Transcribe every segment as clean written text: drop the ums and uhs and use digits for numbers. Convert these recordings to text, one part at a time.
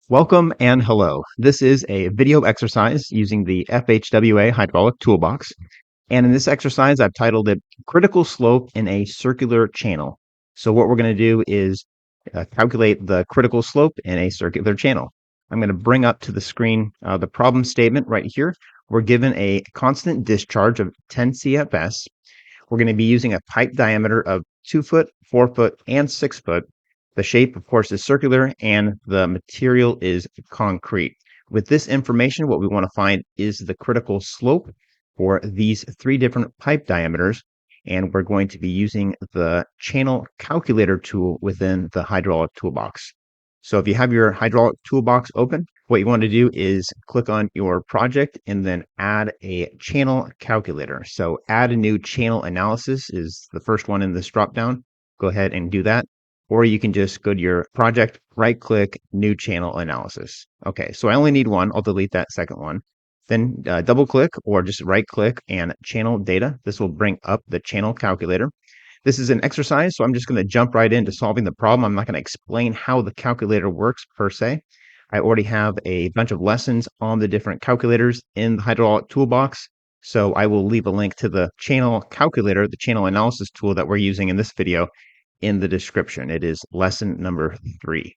Welcome and hello. This is a video exercise using the FHWA hydraulic toolbox. And in this exercise, I've titled it Critical Slope in a Circular Channel. So what we're going to do is calculate the critical slope in a circular channel. I'm going to bring up to the screen the problem statement right here. We're given a constant discharge of 10 CFS. We're going to be using a pipe diameter of 2 foot, 4 foot, and 6 foot. The shape, of course, is circular and the material is concrete. With this information, what we want to find is the critical slope for these three different pipe diameters. And we're going to be using the channel calculator tool within the hydraulic toolbox. So if you have your hydraulic toolbox open, what you want to do is click on your project and then add a channel calculator. So add a new channel analysis is the first one in this dropdown. Go ahead and do that. Or you can just go to your project, right click, new channel analysis. Okay, so I only need one. I'll delete that second one. Then double click or just right click and channel data. This will bring up the channel calculator. This is an exercise, so I'm just going to jump right into solving the problem. I'm not going to explain how the calculator works per se. I already have a bunch of lessons on the different calculators in the hydraulic toolbox. So I will leave a link to the channel calculator, the channel analysis tool that we're using in this video in the description. It is lesson number 3.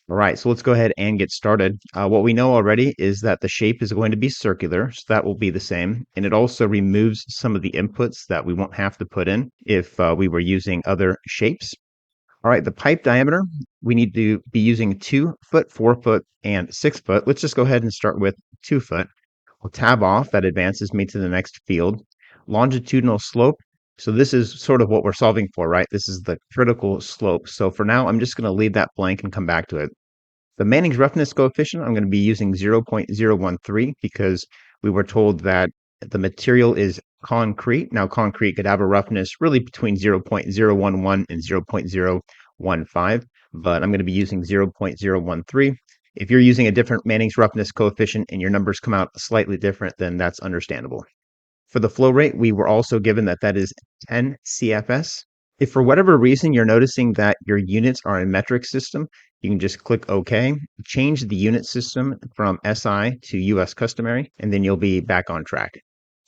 All right, so let's go ahead and get started. What we know already is that the shape is going to be circular, so that will be the same. And it also removes some of the inputs that we won't have to put in if we were using other shapes. All right, the pipe diameter, we need to be using 2 foot, 4 foot, and 6 foot. Let's just go ahead and start with 2 foot. We'll tab off. That advances me to the next field. Longitudinal slope. So this is sort of what we're solving for, right? This is the critical slope. So for now, I'm just going to leave that blank and come back to it. The Manning's roughness coefficient, I'm going to be using 0.013 because we were told that the material is concrete. Now, concrete could have a roughness really between 0.011 and 0.015, but I'm going to be using 0.013. If you're using a different Manning's roughness coefficient and your numbers come out slightly different, then that's understandable. For the flow rate, we were also given that that is 10 CFS. If for whatever reason you're noticing that your units are a metric system, you can just click OK, change the unit system from SI to US customary, and then you'll be back on track.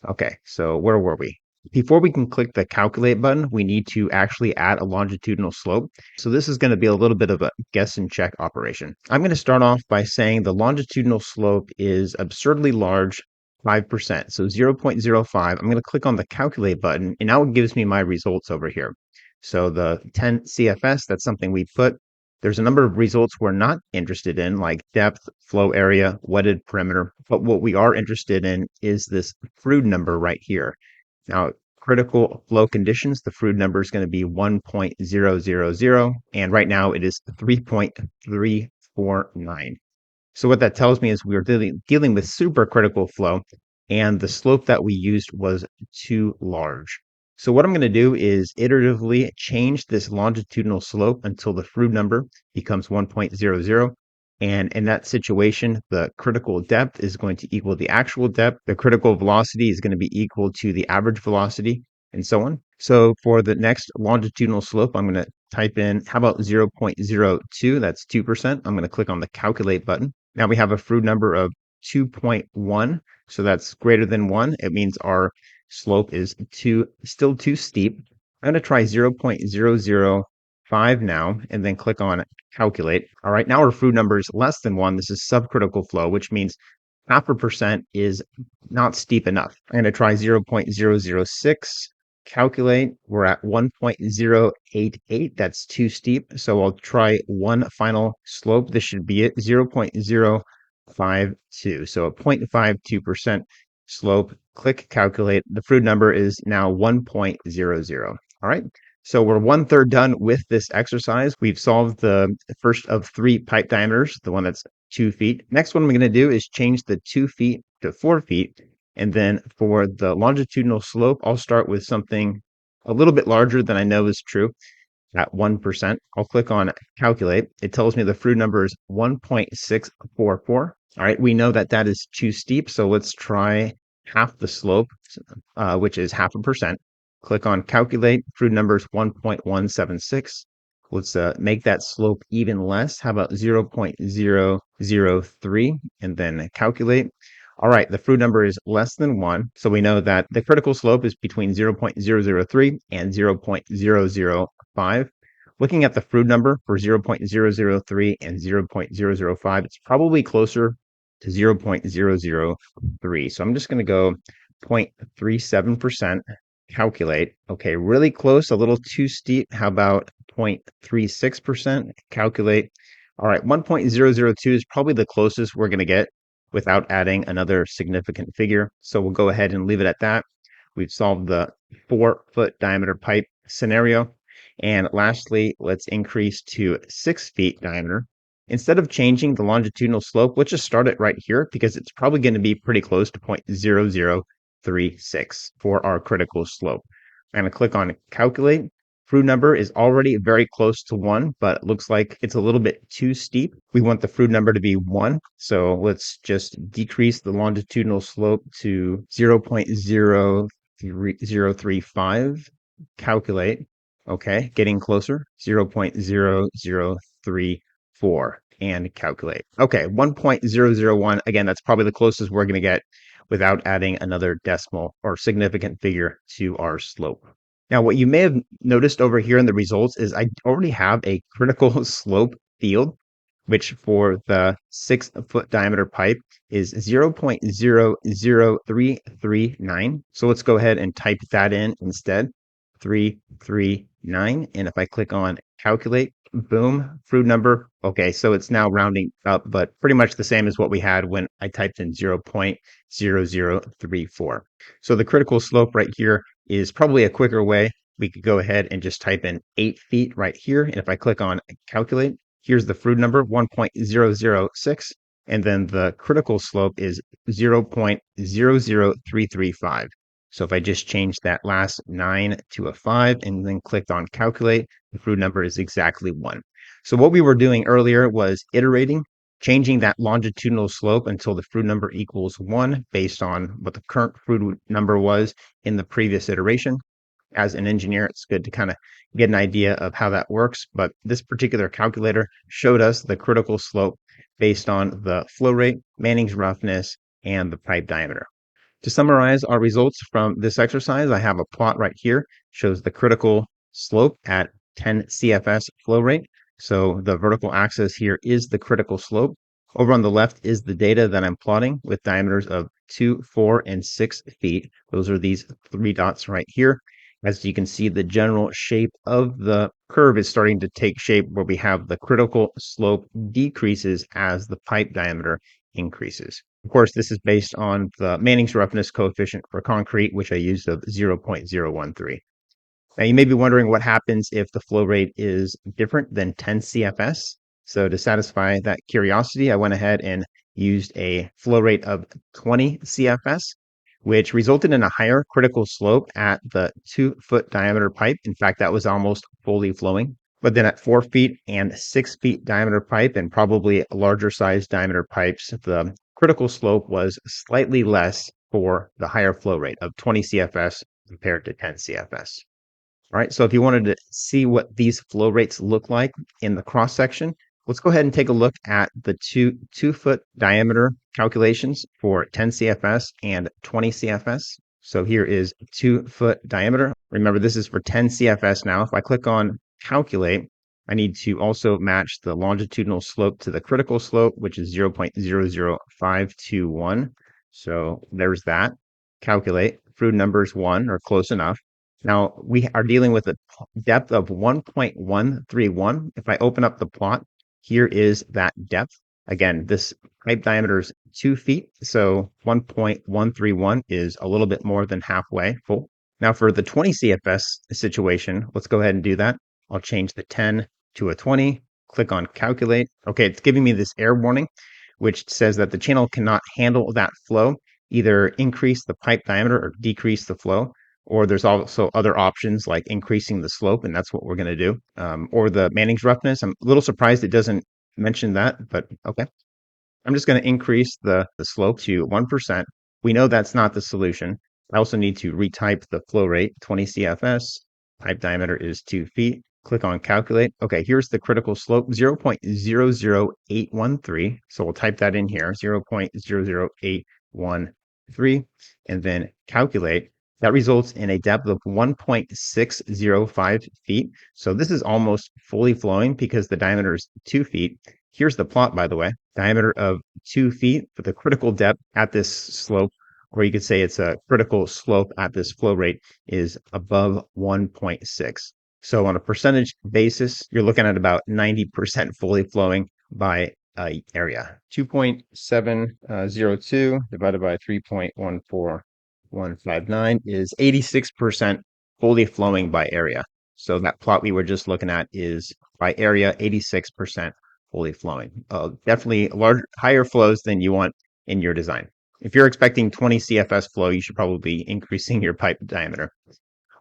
Okay, so where were we? Before we can click the calculate button, we need to actually add a longitudinal slope. So this is going to be a little bit of a guess and check operation. I'm going to start off by saying the longitudinal slope is absurdly large, 5%. So 0.05. I'm going to click on the calculate button, and now it gives me my results over here. So the 10 CFS, that's something we put. There's a number of results we're not interested in, like depth, flow area, wetted perimeter. But what we are interested in is this Froude number right here. Now, critical flow conditions, the Froude number is going to be 1.000, and right now it is 3.349. So what that tells me is we are dealing with supercritical flow, and the slope that we used was too large. So what I'm going to do is iteratively change this longitudinal slope until the Froude number becomes 1.00. And in that situation, the critical depth is going to equal the actual depth. The critical velocity is going to be equal to the average velocity, and so on. So for the next longitudinal slope, I'm going to type in, how about 0.02? That's 2%. I'm going to click on the calculate button. Now we have a Froude number of 2.1. So that's greater than 1. It means our slope is still too steep. I'm going to try 0.005 now and then click on calculate. All right, now our Froude number is less than 1. This is subcritical flow, which means 0.5% is not steep enough. I'm going to try 0.006. Calculate. We're at 1.088. That's too steep. So I'll try one final slope. This should be it, 0.052. So a 0.52% slope. Click calculate. The Froude number is now 1.00. All right. So we're 1/3 done with this exercise. We've solved the first of 3 pipe diameters, the one that's 2 feet. Next one I'm going to do is change the 2 feet to 4 feet. And then for the longitudinal slope, I'll start with something a little bit larger than I know is true at 1%. I'll click on calculate. It tells me the Froude number is 1.644. All right, we know that that is too steep. So let's try half the slope, which is 0.5%. Click on calculate. Froude number is 1.176. Let's make that slope even less. How about 0.003 and then calculate? All right, the fruit number is less than 1. So we know that the critical slope is between 0.003 and 0.005. Looking at the fruit number for 0.003 and 0.005, it's probably closer to 0.003. So I'm just going to go 0.37%, calculate. Okay, really close, a little too steep. How about 0.36%, calculate. All right, 1.002 is probably the closest we're going to get without adding another significant figure. So we'll go ahead and leave it at that. We've solved the 4-foot diameter pipe scenario. And lastly, let's increase to 6 feet diameter. Instead of changing the longitudinal slope, let's just start it right here because it's probably going to be pretty close to 0.0036 for our critical slope. I'm going to click on calculate. Fru number is already very close to 1, but it looks like it's a little bit too steep. We want the fru number to be 1, so let's just decrease the longitudinal slope to 0.035. Calculate. Okay, getting closer. 0.0034 and calculate. Okay, 1.001. Again, that's probably the closest we're going to get without adding another decimal or significant figure to our slope. Now, what you may have noticed over here in the results is I already have a critical slope field, which for the 6-foot diameter pipe is 0.00339. So let's go ahead and type that in instead, 339. And if I click on calculate, boom, fru number. Okay, so it's now rounding up, but pretty much the same as what we had when I typed in 0.0034. So the critical slope right here is probably a quicker way. We could go ahead and just type in 8 feet right here. And if I click on calculate, here's the fru number, 1.006. And then the critical slope is 0.00335. So if I just change that last 9 to a 5 and then clicked on calculate, the fru number is exactly 1. So what we were doing earlier was iterating, changing that longitudinal slope until the fru number equals 1 based on what the current fru number was in the previous iteration. As an engineer, it's good to kind of get an idea of how that works. But this particular calculator showed us the critical slope based on the flow rate, Manning's roughness, and the pipe diameter. To summarize our results from this exercise, I have a plot right here, shows the critical slope at 10 CFS flow rate. So the vertical axis here is the critical slope. Over on the left is the data that I'm plotting with diameters of 2, 4, and 6 feet. Those are these 3 dots right here. As you can see, the general shape of the curve is starting to take shape where we have the critical slope decreases as the pipe diameter increases. Of course, this is based on the Manning's roughness coefficient for concrete, which I used of 0.013. Now, you may be wondering what happens if the flow rate is different than 10 CFS. So to satisfy that curiosity, I went ahead and used a flow rate of 20 CFS, which resulted in a higher critical slope at the 2-foot diameter pipe. In fact, that was almost fully flowing. But then at 4 feet and 6 feet diameter pipe and probably larger size diameter pipes, the critical slope was slightly less for the higher flow rate of 20 CFS compared to 10 CFS. All right, so if you wanted to see what these flow rates look like in the cross section, let's go ahead and take a look at the 2-foot diameter calculations for 10 CFS and 20 CFS. So here is 2-foot diameter. Remember, this is for 10 CFS now. If I click on calculate, I need to also match the longitudinal slope to the critical slope, which is 0.00521. So there's that. Calculate. Fru numbers 1 or close enough. Now we are dealing with a depth of 1.131. If I open up the plot, here is that depth. Again, this pipe diameter is 2 feet, so 1.131 is a little bit more than halfway full. Now for the 20 CFS situation, let's go ahead and do that. I'll change the 10 to a 20, click on calculate. Okay, it's giving me this error warning, which says that the channel cannot handle that flow, either increase the pipe diameter or decrease the flow. Or there's also other options like increasing the slope, and that's what we're going to do. Or the Manning's roughness. I'm a little surprised it doesn't mention that, but okay. I'm just going to increase the slope to 1%. We know that's not the solution. I also need to retype the flow rate, 20 CFS. Pipe diameter is 2 feet. Click on calculate. Okay, here's the critical slope, 0.00813. So we'll type that in here, 0.00813, and then calculate. That results in a depth of 1.605 feet. So this is almost fully flowing because the diameter is 2 feet. Here's the plot, by the way, diameter of 2 feet, but the critical depth at this slope, or you could say it's a critical slope at this flow rate, is above 1.6. So on a percentage basis, you're looking at about 90% fully flowing by area. 2.702 divided by 3.14159 is 86% fully flowing by area. So that plot we were just looking at is by area, 86% fully flowing. Definitely higher flows than you want in your design. If you're expecting 20 CFS flow, you should probably be increasing your pipe diameter.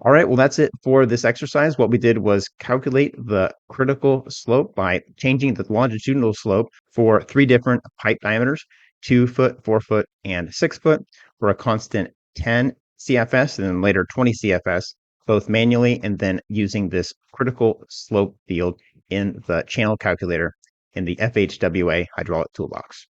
All right, well, that's it for this exercise. What we did was calculate the critical slope by changing the longitudinal slope for 3 different pipe diameters, 2 foot, 4 foot, and 6 foot, for a constant 10 CFS and then later 20 CFS, both manually and then using this critical slope field in the channel calculator in the FHWA hydraulic toolbox.